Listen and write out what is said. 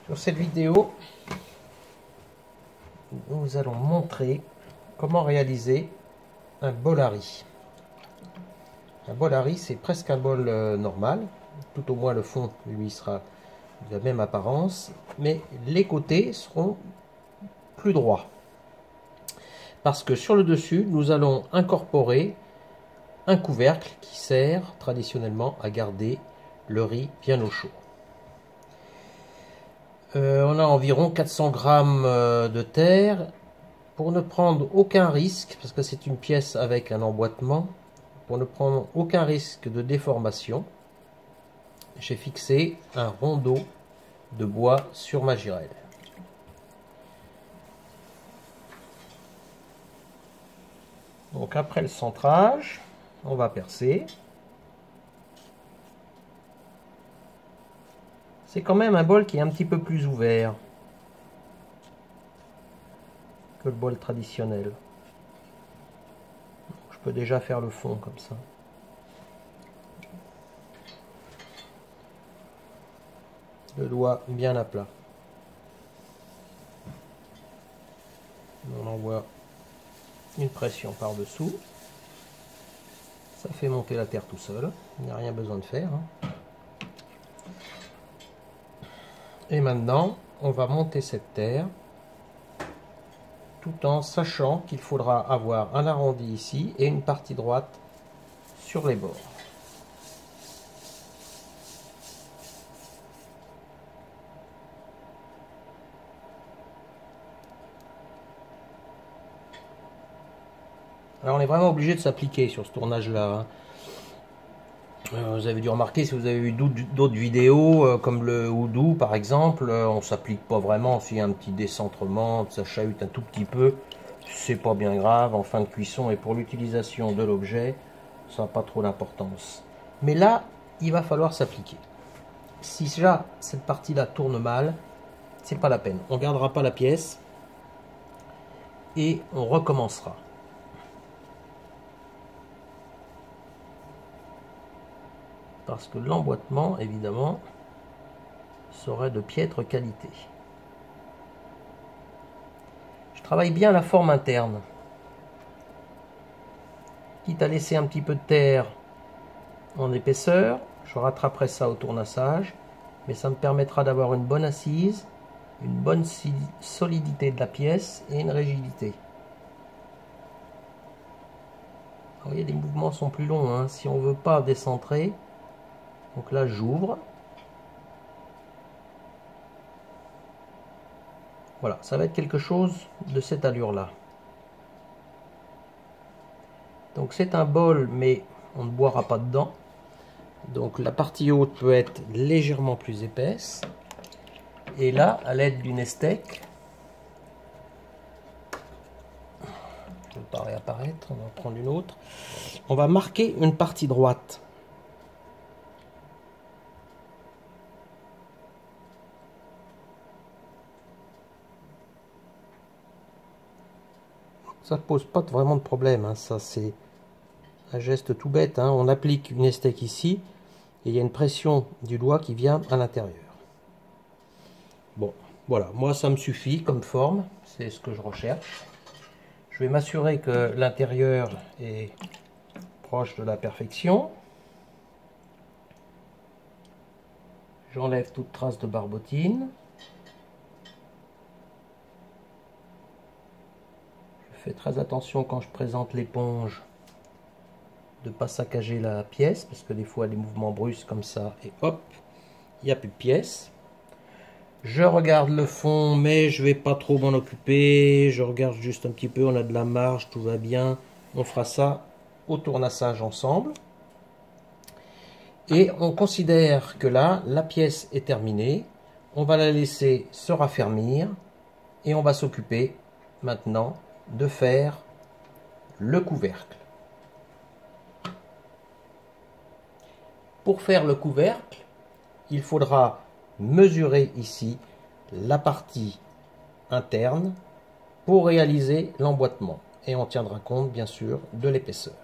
Sur cette vidéo, nous allons montrer comment réaliser un bol à riz. Un bol à riz, c'est presque un bol normal, tout au moins le fond lui sera de la même apparence, mais les côtés seront plus droits. Parce que sur le dessus, nous allons incorporer un couvercle qui sert traditionnellement à garder le riz bien au chaud. On a environ 400 grammes de terre. Pour ne prendre aucun risque, parce que c'est une pièce avec un emboîtement, pour ne prendre aucun risque de déformation, j'ai fixé un rondeau de bois sur ma girelle. Donc après le centrage, on va percer. C'est quand même un bol qui est un petit peu plus ouvert que le bol traditionnel. Donc, je peux déjà faire le fond comme ça. Le doigt bien à plat. On envoie une pression par-dessous. Ça fait monter la terre tout seul. Il n'y a rien besoin de faire. Et maintenant, on va monter cette terre tout en sachant qu'il faudra avoir un arrondi ici et une partie droite sur les bords. Alors on est vraiment obligé de s'appliquer sur ce tournage-là. Vous avez dû remarquer, si vous avez vu d'autres vidéos, comme le houdou par exemple, on s'applique pas vraiment. S'il y a un petit décentrement, ça chahute un tout petit peu, c'est pas bien grave en fin de cuisson, et pour l'utilisation de l'objet, ça n'a pas trop d'importance. Mais là, il va falloir s'appliquer. Si déjà cette partie-là tourne mal, c'est pas la peine. On gardera pas la pièce et on recommencera. Parce que l'emboîtement, évidemment, serait de piètre qualité. Je travaille bien la forme interne. Quitte à laisser un petit peu de terre en épaisseur, je rattraperai ça au tournassage, mais ça me permettra d'avoir une bonne assise, une bonne solidité de la pièce et une rigidité. Vous voyez, les mouvements sont plus longs, hein. Si on ne veut pas décentrer, donc là j'ouvre. Voilà, ça va être quelque chose de cette allure-là. Donc c'est un bol, mais on ne boira pas dedans. Donc la partie haute peut être légèrement plus épaisse. Et là, à l'aide d'une estèque, je ne vais pas réapparaître, on va en prendre une autre. On va marquer une partie droite. Ça ne pose pas vraiment de problème, hein. Ça c'est un geste tout bête, hein. On applique une estèque ici et il y a une pression du doigt qui vient à l'intérieur. Bon, voilà, moi ça me suffit comme forme, c'est ce que je recherche. Je vais m'assurer que l'intérieur est proche de la perfection. J'enlève toute trace de barbotine. Je fais très attention quand je présente l'éponge de ne pas saccager la pièce, parce que des fois des mouvements brusques comme ça, et hop, il n'y a plus de pièce. Je regarde le fond, mais je ne vais pas trop m'en occuper. Je regarde juste un petit peu, on a de la marge, tout va bien. On fera ça au tournassage ensemble. Et on considère que là, la pièce est terminée. On va la laisser se raffermir et on va s'occuper maintenant de faire le couvercle. Pour faire le couvercle, il faudra mesurer ici la partie interne pour réaliser l'emboîtement. Et on tiendra compte bien sûr de l'épaisseur.